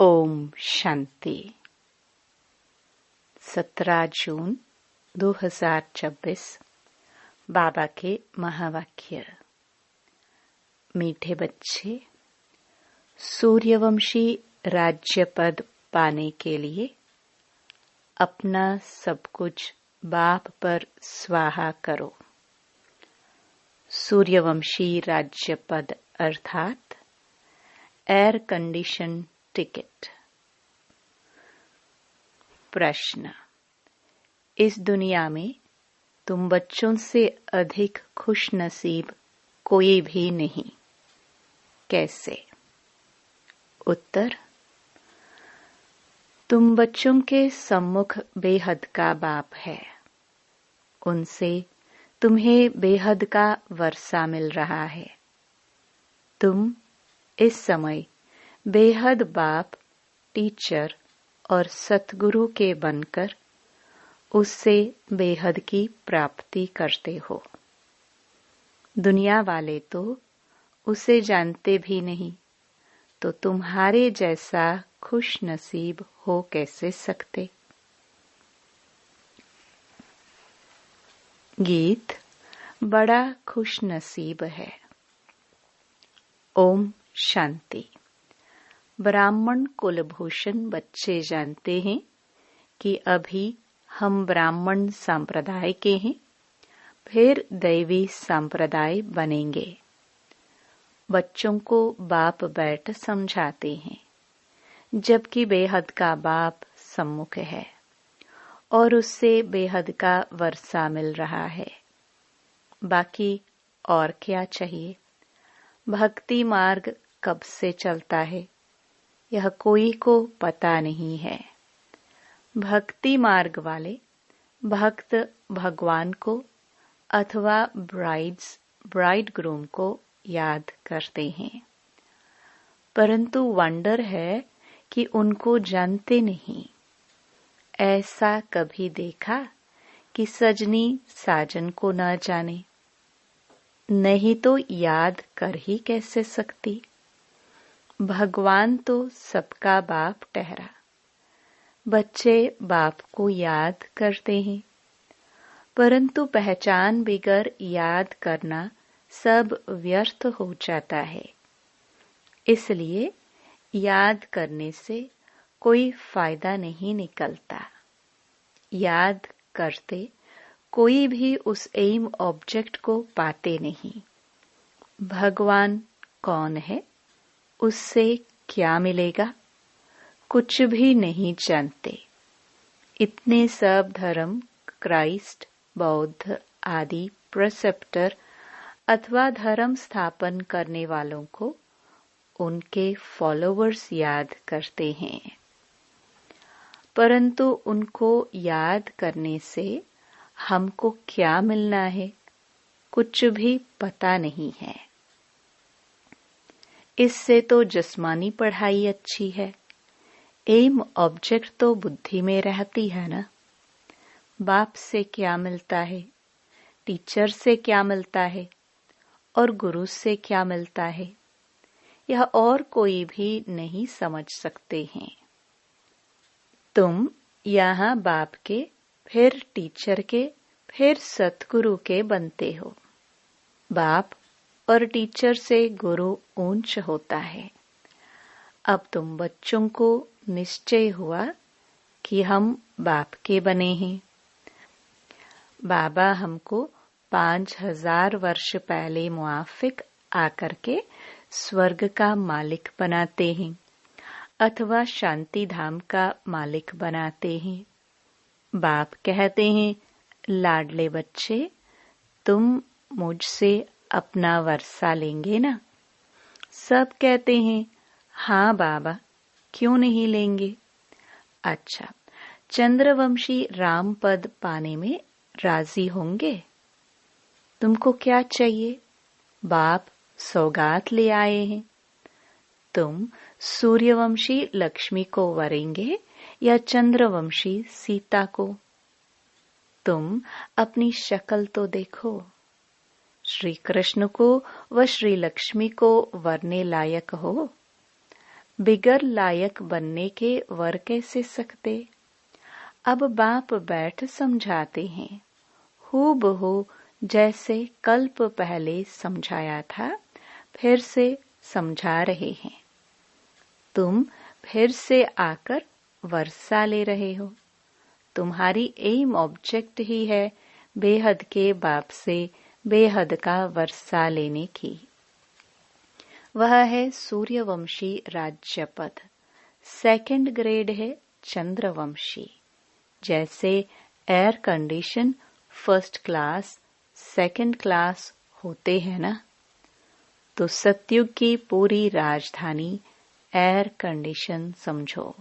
ओम शांति। 17 जून 2026 बाबा के महावाक्य। मीठे बच्चे, सूर्यवंशी राज्य पद पाने के लिए अपना सब कुछ बाप पर स्वाहा करो। सूर्यवंशी राज्य पद अर्थात एयर कंडीशन टिकट। प्रश्न: इस दुनिया में तुम बच्चों से अधिक खुश नसीब कोई भी नहीं, कैसे? उत्तर: तुम बच्चों के सम्मुख बेहद का बाप है। उनसे तुम्हें बेहद का वर्षा मिल रहा है। तुम इस समय बेहद बाप, टीचर और सतगुरु के बनकर उससे बेहद की प्राप्ति करते हो। दुनिया वाले तो उसे जानते भी नहीं, तो तुम्हारे जैसा खुश नसीब हो कैसे सकते? गीत बड़ा खुश नसीब है। ओम शांति। ब्राह्मण कुलभूषण बच्चे जानते हैं कि अभी हम ब्राह्मण संप्रदाय के हैं, फिर दैवी संप्रदाय बनेंगे। बच्चों को बाप बैठ समझाते हैं, जबकि बेहद का बाप सम्मुख है और उससे बेहद का वर्षा मिल रहा है। बाकी और क्या चाहिए? भक्ति मार्ग कब से चलता है, यह कोई को पता नहीं है। भक्ति मार्ग वाले भक्त भगवान को अथवा ब्राइड ग्रूम को याद करते हैं, परंतु वंडर है कि उनको जानते नहीं। ऐसा कभी देखा कि सजनी साजन को न जाने? नहीं तो याद कर ही कैसे सकती? भगवान तो सबका बाप ठहरा। बच्चे बाप को याद करते हैं, परंतु पहचान बिगर याद करना सब व्यर्थ हो जाता है। इसलिए याद करने से कोई फायदा नहीं निकलता। याद करते कोई भी उस एम ऑब्जेक्ट को पाते नहीं। भगवान कौन है, उससे क्या मिलेगा, कुछ भी नहीं जानते। इतने सब धर्म, क्राइस्ट, बौद्ध आदि प्रेसेप्टर अथवा धर्म स्थापन करने वालों को उनके फॉलोवर्स याद करते हैं, परंतु उनको याद करने से हमको क्या मिलना है, कुछ भी पता नहीं है। इससे तो जिस्मानी पढ़ाई अच्छी है। एम ऑब्जेक्ट तो बुद्धि में रहती है ना। बाप से क्या मिलता है, टीचर से क्या मिलता है और गुरु से क्या मिलता है, यह और कोई भी नहीं समझ सकते हैं। तुम यहाँ बाप के, फिर टीचर के, फिर सतगुरु के बनते हो। बाप और टीचर से गुरु ऊंच होता है। अब तुम बच्चों को निश्चय हुआ कि हम बाप के बने हैं। बाबा हमको 5000 वर्ष पहले मुआफिक आकर के स्वर्ग का मालिक बनाते हैं अथवा शांति धाम का मालिक बनाते हैं। बाप कहते हैं, लाडले बच्चे, तुम मुझसे अपना वर्षा लेंगे ना? सब कहते हैं, हाँ बाबा, क्यों नहीं लेंगे। अच्छा, चंद्रवंशी राम पद पाने में राजी होंगे? तुमको क्या चाहिए? बाप सौगात ले आए हैं। तुम सूर्यवंशी लक्ष्मी को वरेंगे या चंद्रवंशी सीता को? तुम अपनी शक्ल तो देखो। श्री कृष्ण को व श्री लक्ष्मी को वरने लायक हो? बिगर लायक बनने के वर कैसे सकते। अब बाप बैठ समझाते हैं, हूबहू जैसे कल्प पहले समझाया था फिर से समझा रहे हैं। तुम फिर से आकर वर्षा ले रहे हो। तुम्हारी एम ऑब्जेक्ट ही है बेहद के बाप से बेहद का वर्षा लेने की। वह है सूर्यवंशी राज्य पद, सेकंड ग्रेड है चंद्रवंशी। जैसे air condition first class second class होते हैं ना, तो सतयुग की पूरी राजधानी एयर कंडीशन समझो।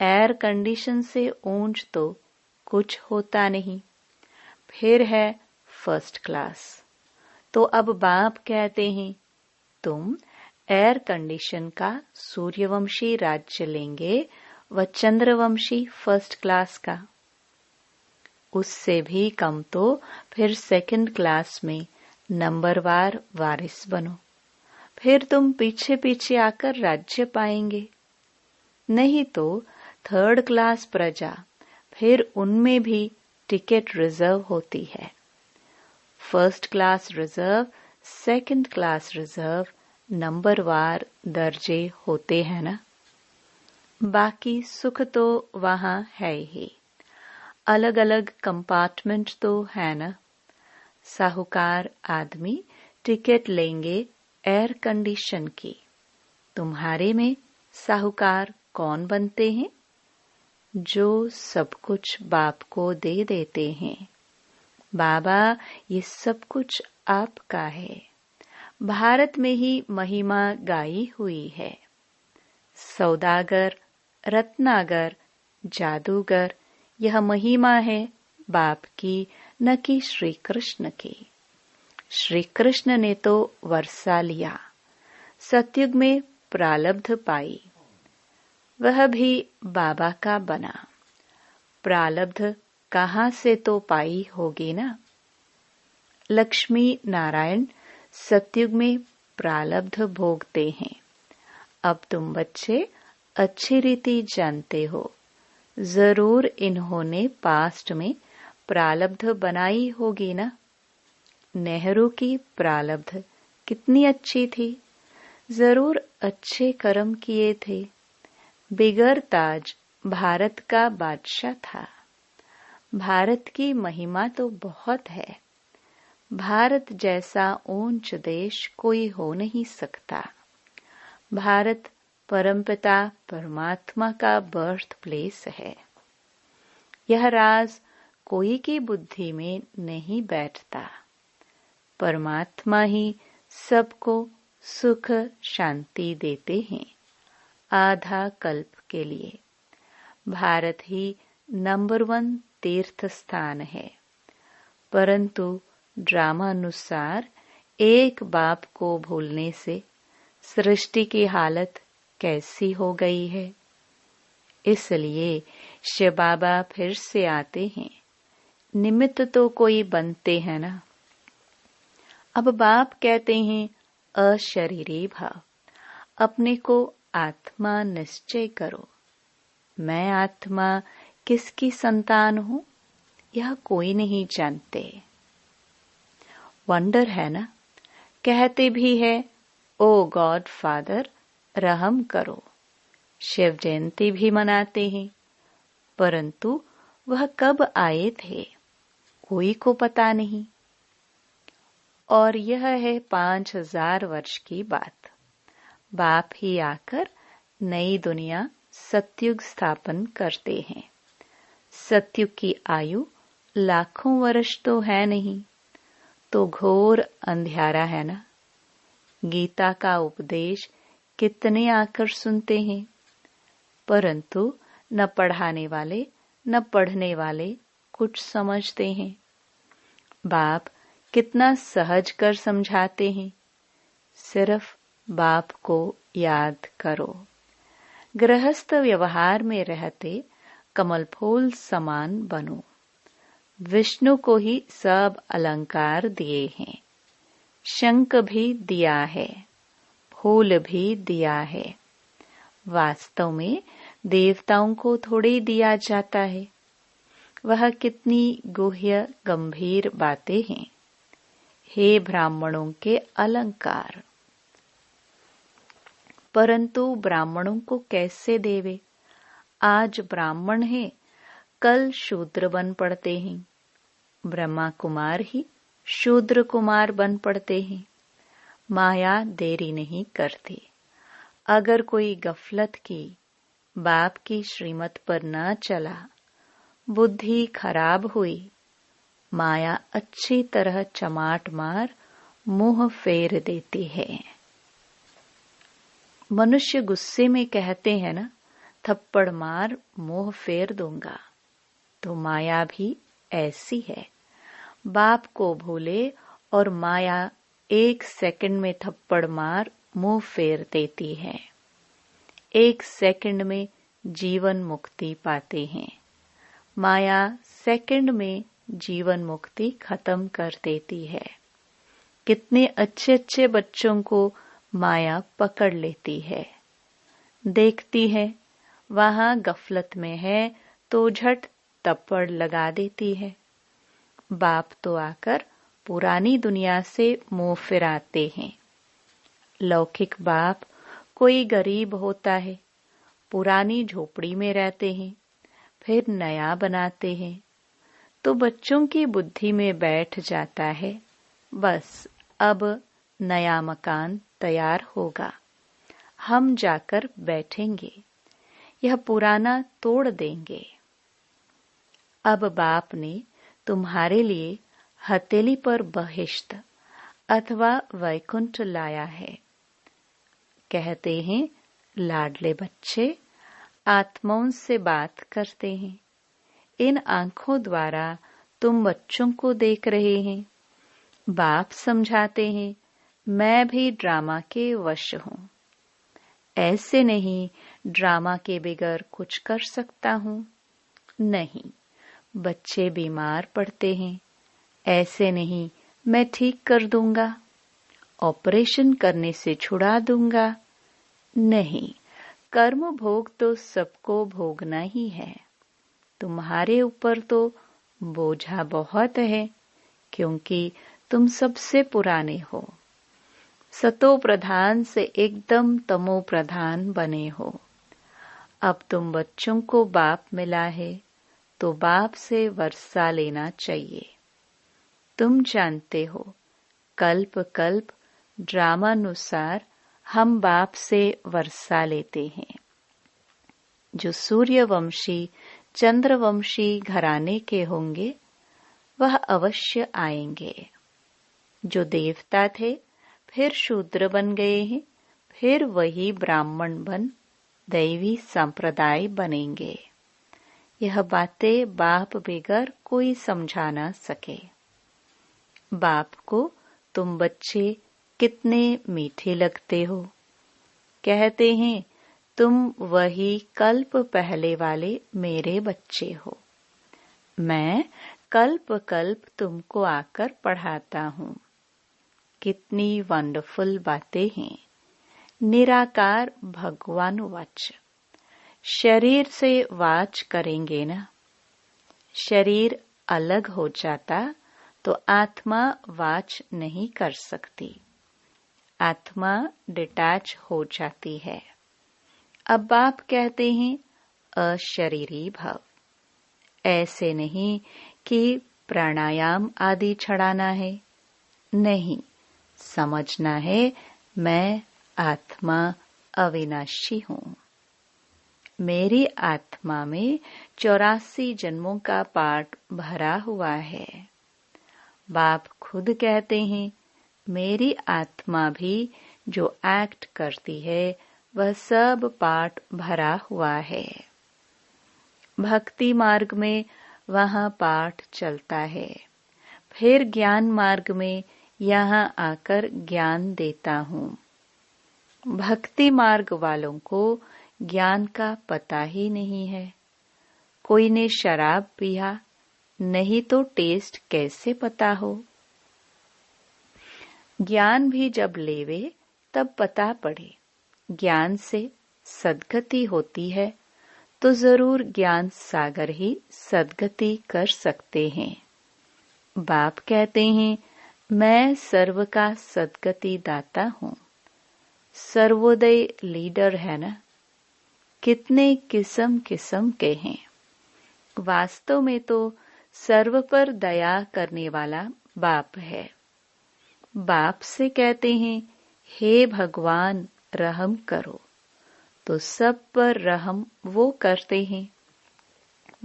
एयर कंडीशन से ऊंच तो कुछ होता नहीं, फिर है फर्स्ट क्लास। तो अब बाप कहते हैं तुम एयर कंडीशन का सूर्यवंशी राज्य लेंगे व चंद्रवंशी फर्स्ट क्लास का। उससे भी कम तो फिर सेकंड क्लास में नंबरवार वारिस बनो, फिर तुम पीछे पीछे आकर राज्य पाएंगे। नहीं तो थर्ड क्लास प्रजा, फिर उनमें भी टिकट रिजर्व होती है। First class reserve, second class reserve, नंबरवार दर्जे होते हैं ना। बाकी सुख तो वहां है ही, अलग अलग कंपार्टमेंट तो है ना। साहूकार आदमी टिकट लेंगे एयर कंडीशन की। तुम्हारे में साहूकार कौन बनते हैं? जो सब कुछ बाप को दे देते हैं। बाबा ये सब कुछ आपका है। भारत में ही महिमा गाई हुई है। सौदागर, रत्नागर, जादूगर, यह महिमा है बाप की, न कि श्री कृष्ण की। श्री कृष्ण ने तो वर्षा लिया, सतयुग में प्रालब्ध पाई, वह भी बाबा का बना। प्रालब्ध कहाँ से तो पाई होगी ना। लक्ष्मी नारायण सतयुग में प्रालब्ध भोगते हैं। अब तुम बच्चे अच्छी रीति जानते हो, जरूर इन्होंने पास्ट में प्रालब्ध बनाई होगी ना। नेहरू की प्रालब्ध कितनी अच्छी थी, जरूर अच्छे कर्म किए थे। बिगर ताज भारत का बादशाह था। भारत की महिमा तो बहुत है। भारत जैसा ऊंच देश कोई हो नहीं सकता। भारत परमपिता परमात्मा का बर्थ प्लेस है। यह राज कोई की बुद्धि में नहीं बैठता। परमात्मा ही सबको सुख शांति देते हैं आधा कल्प के लिए। भारत ही नंबर 1 तीर्थ स्थान है। परंतु ड्रामानुसार एक बाप को भूलने से सृष्टि की हालत कैसी हो गई है। इसलिए शिव बाबा फिर से आते हैं। निमित्त तो कोई बनते हैं ना। अब बाप कहते हैं अशरीरी भाव, अपने को आत्मा निश्चय करो। मैं आत्मा किसकी संतान हूं, यह कोई नहीं जानते। वंडर है ना। कहते भी है ओ गॉड फादर रहम करो। शिव जयंती भी मनाते हैं, परंतु वह कब आए थे कोई को पता नहीं। और यह है 5000 वर्ष की बात। बाप ही आकर नई दुनिया सतयुग स्थापन करते हैं। सतयुग की आयु लाखों वर्ष तो है नहीं, तो घोर अंधियारा है ना। गीता का उपदेश कितने आकर सुनते हैं, परंतु न पढ़ाने वाले न पढ़ने वाले कुछ समझते हैं। बाप कितना सहज कर समझाते हैं। सिर्फ बाप को याद करो। गृहस्थ व्यवहार में रहते कमल फूल समान बनो। विष्णु को ही सब अलंकार दिए हैं। शंख भी दिया है, फूल भी दिया है। वास्तव में देवताओं को थोड़ी दिया जाता है। वह कितनी गुह्य गंभीर बातें हैं। हे ब्राह्मणों के अलंकार, परंतु ब्राह्मणों को कैसे देवे? आज ब्राह्मण है, कल शूद्र बन पड़ते हैं। ब्रह्मा कुमार ही शूद्र कुमार बन पड़ते हैं। माया देरी नहीं करती। अगर कोई गफलत की, बाप की श्रीमत पर न चला, बुद्धि खराब हुई, माया अच्छी तरह चमाट मार मुंह फेर देती है। मनुष्य गुस्से में कहते हैं ना, थप्पड़ मार मुंह फेर दूंगा, तो माया भी ऐसी है। बाप को भूले और माया 1 सेकंड में थप्पड़ मार मुंह फेर देती है। 1 सेकंड में जीवन मुक्ति पाते हैं। माया सेकंड में जीवन मुक्ति खत्म कर देती है। कितने अच्छे अच्छे बच्चों को माया पकड़ लेती है। देखती है वहां गफलत में है तो झट थप्पड़ लगा देती है। बाप तो आकर पुरानी दुनिया से मुंह फिराते हैं। लौकिक बाप कोई गरीब होता है, पुरानी झोपड़ी में रहते हैं, फिर नया बनाते हैं, तो बच्चों की बुद्धि में बैठ जाता है, बस अब नया मकान तैयार होगा, हम जाकर बैठेंगे, यह पुराना तोड़ देंगे। अब बाप ने तुम्हारे लिए हथेली पर बहिश्त अथवा वैकुंठ लाया है। कहते हैं लाडले बच्चे आत्माओं से बात करते हैं। इन आंखों द्वारा तुम बच्चों को देख रहे हैं। बाप समझाते हैं मैं भी ड्रामा के वश हूँ। ऐसे नहीं ड्रामा के बगैर कुछ कर सकता हूँ। नहीं, बच्चे बीमार पड़ते हैं, ऐसे नहीं मैं ठीक कर दूंगा, ऑपरेशन करने से छुड़ा दूंगा। नहीं, कर्म भोग तो सबको भोगना ही है। तुम्हारे ऊपर तो बोझा बहुत है, क्योंकि तुम सबसे पुराने हो। सतो प्रधान से एकदम तमो प्रधान बने हो। अब तुम बच्चों को बाप मिला है तो बाप से वर्षा लेना चाहिए। तुम जानते हो कल्प कल्प ड्रामानुसार हम बाप से वर्षा लेते हैं। जो सूर्यवंशी चंद्रवंशी घराने के होंगे वह अवश्य आएंगे। जो देवता थे फिर शूद्र बन गए हैं, फिर वही ब्राह्मण बन दैवी संप्रदाय बनेंगे। यह बातें बाप बगैर कोई समझा न सके। बाप को तुम बच्चे कितने मीठे लगते हो। कहते हैं तुम वही कल्प पहले वाले मेरे बच्चे हो। मैं कल्प कल्प तुमको आकर पढ़ाता हूँ। कितनी वंडरफुल बातें हैं। निराकार भगवान वाच। शरीर से वाच करेंगे ना, शरीर अलग हो जाता तो आत्मा वाच नहीं कर सकती। आत्मा डिटैच हो जाती है। अब बाप कहते हैं अशरीरी भव। ऐसे नहीं कि प्राणायाम आदि छड़ाना है, नहीं, समझना है मैं आत्मा अविनाशी हूँ। मेरी आत्मा में 84 जन्मों का पाठ भरा हुआ है। बाप खुद कहते हैं मेरी आत्मा भी जो एक्ट करती है वह सब पाठ भरा हुआ है। भक्ति मार्ग में वहाँ पाठ चलता है, फिर ज्ञान मार्ग में यहाँ आकर ज्ञान देता हूँ। भक्ति मार्ग वालों को ज्ञान का पता ही नहीं है। कोई ने शराब पिया नहीं तो टेस्ट कैसे पता हो। ज्ञान भी जब लेवे तब पता पड़े। ज्ञान से सद्गति होती है तो जरूर ज्ञान सागर ही सद्गति कर सकते हैं। बाप कहते हैं, मैं सर्व का सद्गति दाता हूँ। सर्वोदय लीडर है ना। कितने किस्म किस्म के हैं। वास्तव में तो सर्व पर दया करने वाला बाप है। बाप से कहते हैं, हे भगवान रहम करो, तो सब पर रहम वो करते हैं।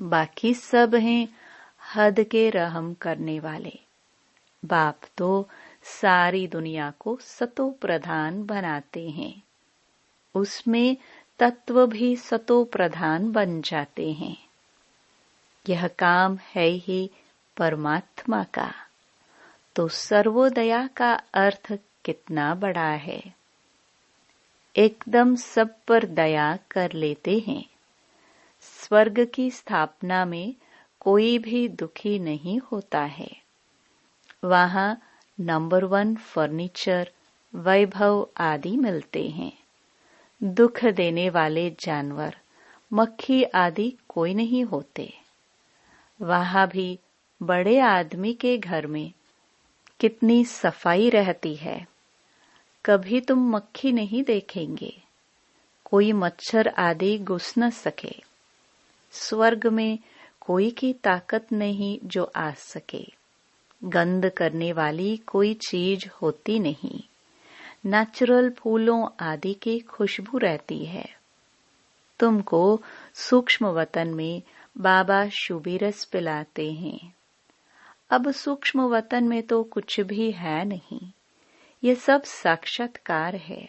बाकी सब हैं हद के रहम करने वाले। बाप तो सारी दुनिया को सतो प्रधान बनाते हैं। उसमें तत्व भी सतो प्रधान बन जाते हैं। यह काम है ही परमात्मा का। तो सर्वोदया का अर्थ कितना बड़ा है। एकदम सब पर दया कर लेते हैं। स्वर्ग की स्थापना में कोई भी दुखी नहीं होता है। वहां नंबर 1 फर्नीचर, वैभव आदि मिलते हैं। दुख देने वाले जानवर, मक्खी आदि कोई नहीं होते। वहां भी बड़े आदमी के घर में कितनी सफाई रहती है। कभी तुम मक्खी नहीं देखेंगे। कोई मच्छर आदि घुस न सके। स्वर्ग में कोई की ताकत नहीं जो आ सके। गंध करने वाली कोई चीज होती नहीं। नेचुरल फूलों आदि की खुशबू रहती है। तुमको सूक्ष्म वतन में बाबा शुभिरस पिलाते हैं। अब सूक्ष्म वतन में तो कुछ भी है नहीं। ये सब साक्षात्कार है।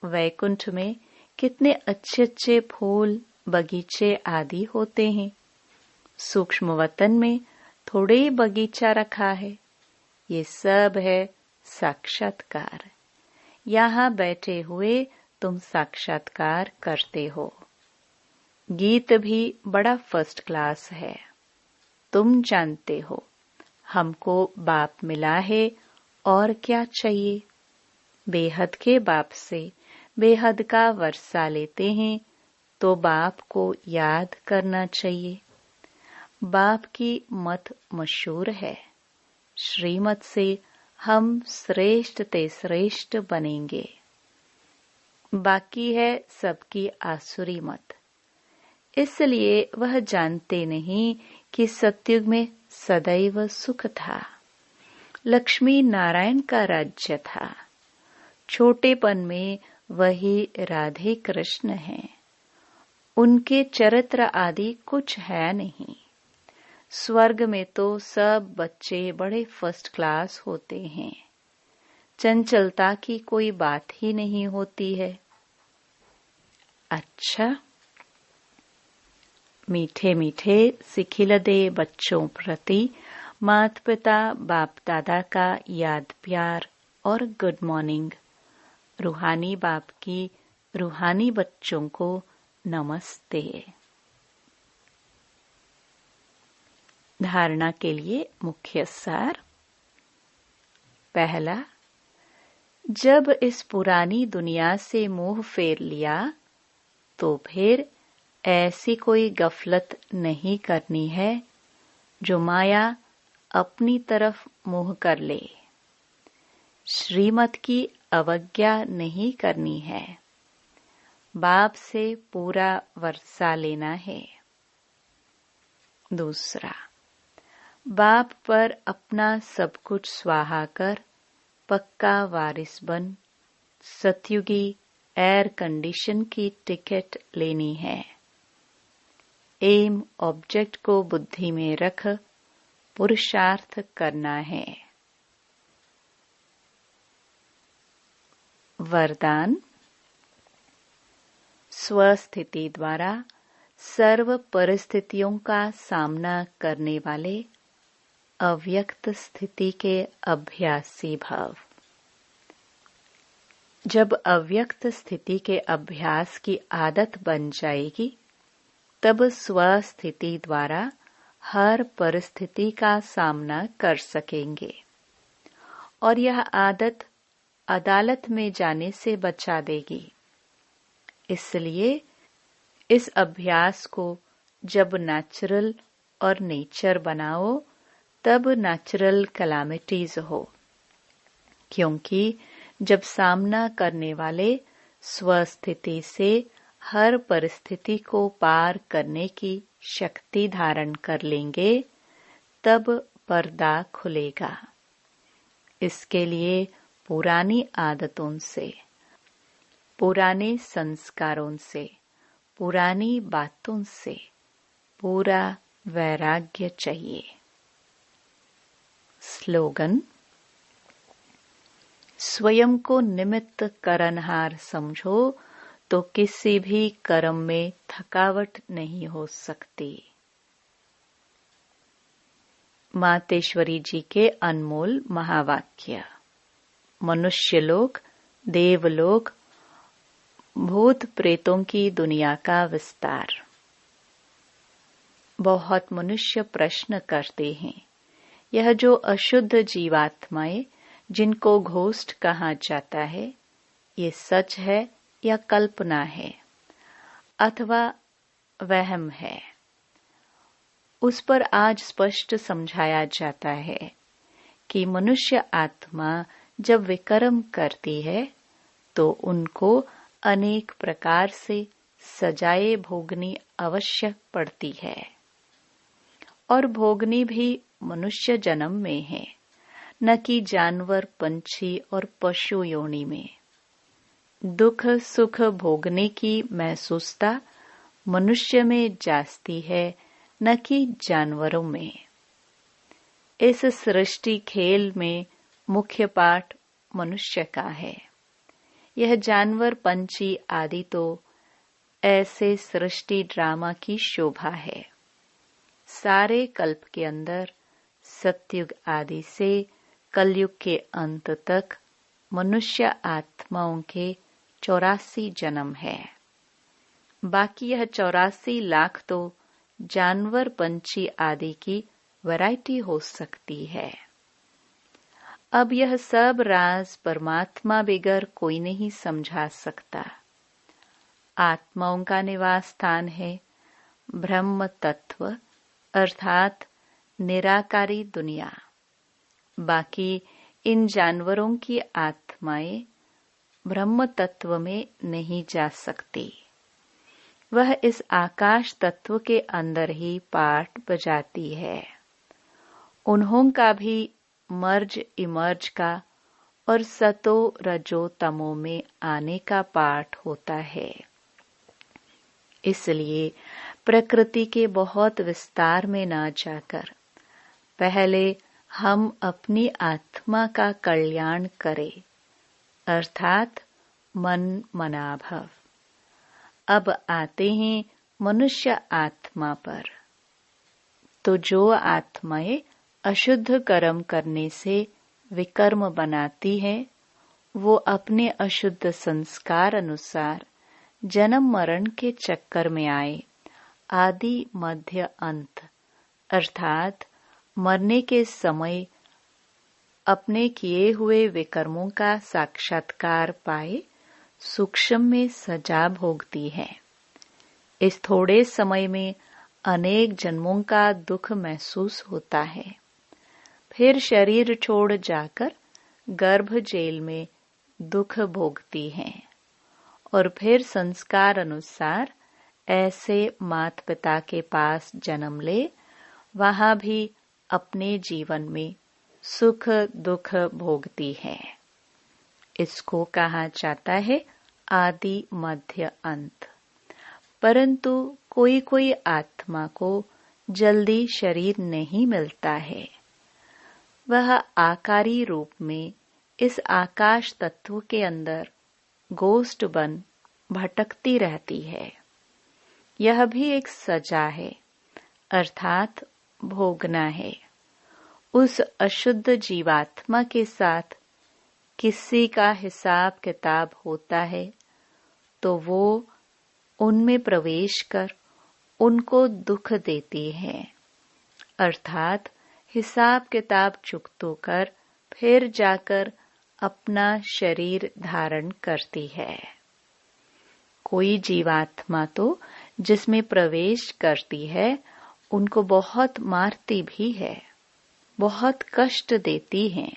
वैकुंठ में कितने अच्छे अच्छे फूल, बगीचे आदि होते हैं। सूक्ष्म वतन में थोड़े ही बगीचा रखा है। ये सब है साक्षात्कार। यहाँ बैठे हुए तुम साक्षात्कार करते हो। गीत भी बड़ा फर्स्ट क्लास है। तुम जानते हो हमको बाप मिला है और क्या चाहिए। बेहद के बाप से बेहद का वर्षा लेते हैं तो बाप को याद करना चाहिए। बाप की मत मशहूर है। श्रीमत से हम श्रेष्ठ ते श्रेष्ठ बनेंगे। बाकी है सबकी आसुरी मत। इसलिए वह जानते नहीं कि सतयुग में सदैव सुख था। लक्ष्मी नारायण का राज्य था। छोटेपन में वही राधे कृष्ण हैं। उनके चरित्र आदि कुछ है नहीं। स्वर्ग में तो सब बच्चे बड़े फर्स्ट क्लास होते हैं। चंचलता की कोई बात ही नहीं होती है। अच्छा, मीठे मीठे सिखिलदे बच्चों प्रति माता पिता बाप दादा का याद प्यार और गुड मॉर्निंग। रूहानी बाप की रूहानी बच्चों को नमस्ते। धारणा के लिए मुख्य सार। पहला, जब इस पुरानी दुनिया से मोह फेर लिया तो फिर ऐसी कोई गफलत नहीं करनी है जो माया अपनी तरफ मुंह कर ले। श्रीमत की अवज्ञा नहीं करनी है। बाप से पूरा वर्षा लेना है। दूसरा, बाप पर अपना सब कुछ स्वाहा कर पक्का वारिस बन सतयुगी एयर कंडीशन की टिकट लेनी है। एम ऑब्जेक्ट को बुद्धि में रख पुरुषार्थ करना है। वरदान। स्वस्थिति द्वारा सर्व परिस्थितियों का सामना करने वाले अव्यक्त स्थिति के अभ्यासी भव। जब अव्यक्त स्थिति के अभ्यास की आदत बन जाएगी तब स्वस्थिति द्वारा हर परिस्थिति का सामना कर सकेंगे और यह आदत अदालत में जाने से बचा देगी। इसलिए इस अभ्यास को जब नेचुरल और नेचर बनाओ तब नेचुरल कैलामिटीज हो, क्योंकि जब सामना करने वाले स्वस्थिति से हर परिस्थिति को पार करने की शक्ति धारण कर लेंगे तब पर्दा खुलेगा। इसके लिए पुरानी आदतों से, पुराने संस्कारों से, पुरानी बातों से पूरा वैराग्य चाहिए। स्लोगन: स्वयं को निमित्त करनहार समझो तो किसी भी कर्म में थकावट नहीं हो सकती। मातेश्वरी जी के अनमोल महावाक्य। मनुष्य लोक, देवलोक, भूत प्रेतों की दुनिया का विस्तार। बहुत मनुष्य प्रश्न करते हैं, यह जो अशुद्ध जीवात्माएं जिनको घोस्ट कहा जाता है, ये सच है या कल्पना है अथवा वहम है? उस पर आज स्पष्ट समझाया जाता है कि मनुष्य आत्मा जब विकर्म करती है तो उनको अनेक प्रकार से सजाएं भोगनी अवश्य पड़ती है, और भोगनी भी मनुष्य जन्म में है, न कि जानवर, पंछी और पशु योनि में। दुख सुख भोगने की महसूसता मनुष्य में जास्ती है, न कि जानवरों में। इस सृष्टि खेल में मुख्य पाठ मनुष्य का है। यह जानवर, पंछी आदि तो ऐसे सृष्टि ड्रामा की शोभा है। सारे कल्प के अंदर सतयुग आदि से कलयुग के अंत तक मनुष्य आत्माओं के 84 जन्म है। बाकी यह 84 लाख तो जानवर, पंछी आदि की वैरायटी हो सकती है। अब यह सब राज परमात्मा बिगर कोई नहीं समझा सकता। आत्माओं का निवास स्थान है ब्रह्म तत्व अर्थात निराकारी दुनिया। बाकी इन जानवरों की आत्माएं ब्रह्म तत्व में नहीं जा सकती। वह इस आकाश तत्व के अंदर ही पाठ बजाती है। उन्हों का भी मर्ज इमर्ज का और सतो रजो तमो में आने का पाठ होता है। इसलिए प्रकृति के बहुत विस्तार में न जाकर पहले हम अपनी आत्मा का कल्याण करें, अर्थात मन मनाभव। अब आते हैं मनुष्य आत्मा पर। तो जो आत्माएं अशुद्ध कर्म करने से विकर्म बनाती है, वो अपने अशुद्ध संस्कार अनुसार जन्म मरण के चक्कर में आए आदि मध्य अंत अर्थात मरने के समय अपने किए हुए विकर्मों का साक्षात्कार पाए सूक्ष्म में सजा भोगती है। इस थोड़े समय में अनेक जन्मों का दुख महसूस होता है। फिर शरीर छोड़ जाकर गर्भ जेल में दुख भोगती है और फिर संस्कार अनुसार ऐसे माता पिता के पास जन्म ले, वहां भी अपने जीवन में सुख दुख भोगती है। इसको कहा जाता है आदि मध्य अंत। परंतु कोई कोई आत्मा को जल्दी शरीर नहीं मिलता है। वह आकारी रूप में इस आकाश तत्व के अंदर गोष्ठ बन भटकती रहती है। यह भी एक सजा है, अर्थात भोगना है। उस अशुद्ध जीवात्मा के साथ किसी का हिसाब किताब होता है तो वो उनमें प्रवेश कर उनको दुख देती है, अर्थात हिसाब किताब चुकतो कर फिर जाकर अपना शरीर धारण करती है। कोई जीवात्मा तो जिसमें प्रवेश करती है उनको बहुत मारती भी है, बहुत कष्ट देती हैं,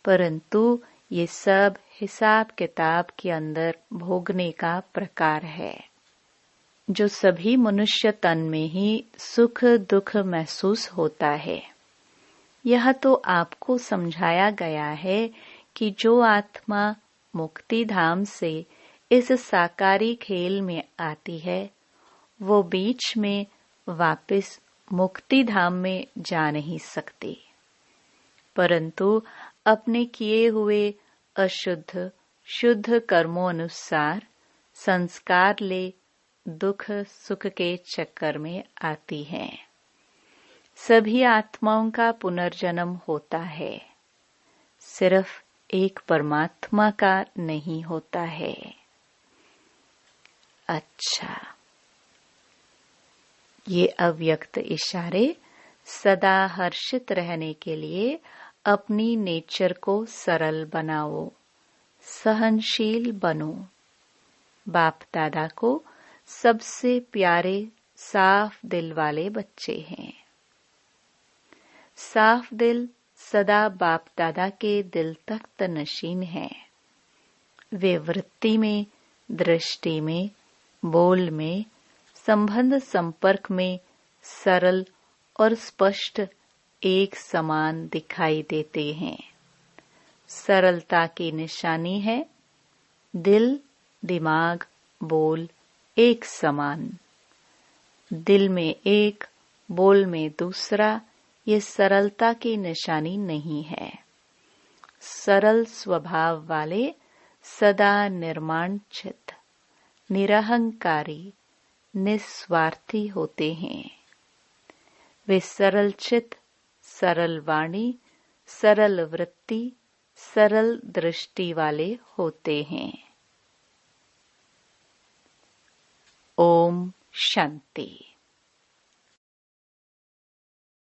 परंतु ये सब हिसाब किताब के अंदर भोगने का प्रकार है। जो सभी मनुष्य तन में ही सुख दुख महसूस होता है। यह तो आपको समझाया गया है कि जो आत्मा मुक्ति धाम से इस साकारी खेल में आती है वो बीच में वापस मुक्ति धाम में जा नहीं सकती, परंतु अपने किए हुए अशुद्ध शुद्ध कर्मों अनुसार संस्कार ले दुख सुख के चक्कर में आती हैं। सभी आत्माओं का पुनर्जन्म होता है, सिर्फ एक परमात्मा का नहीं होता है। अच्छा, ये अव्यक्त इशारे सदा हर्षित रहने के लिए अपनी नेचर को सरल बनाओ, सहनशील बनो। बाप दादा को सबसे प्यारे साफ दिल वाले बच्चे हैं। साफ दिल सदा बाप दादा के दिल तक तनशीन है। वे वृत्ति में, दृष्टि में, बोल में, संबंध संपर्क में सरल और स्पष्ट एक समान दिखाई देते हैं। सरलता की निशानी है दिल, दिमाग, बोल एक समान। दिल में एक, बोल में दूसरा, ये सरलता की निशानी नहीं है। सरल स्वभाव वाले सदा निर्माणचित, निरहंकारी, निस्वार्थी होते हैं। वे सरल चित, सरल वाणी, सरल वृत्ति, सरल दृष्टि वाले होते हैं। ओम शांति।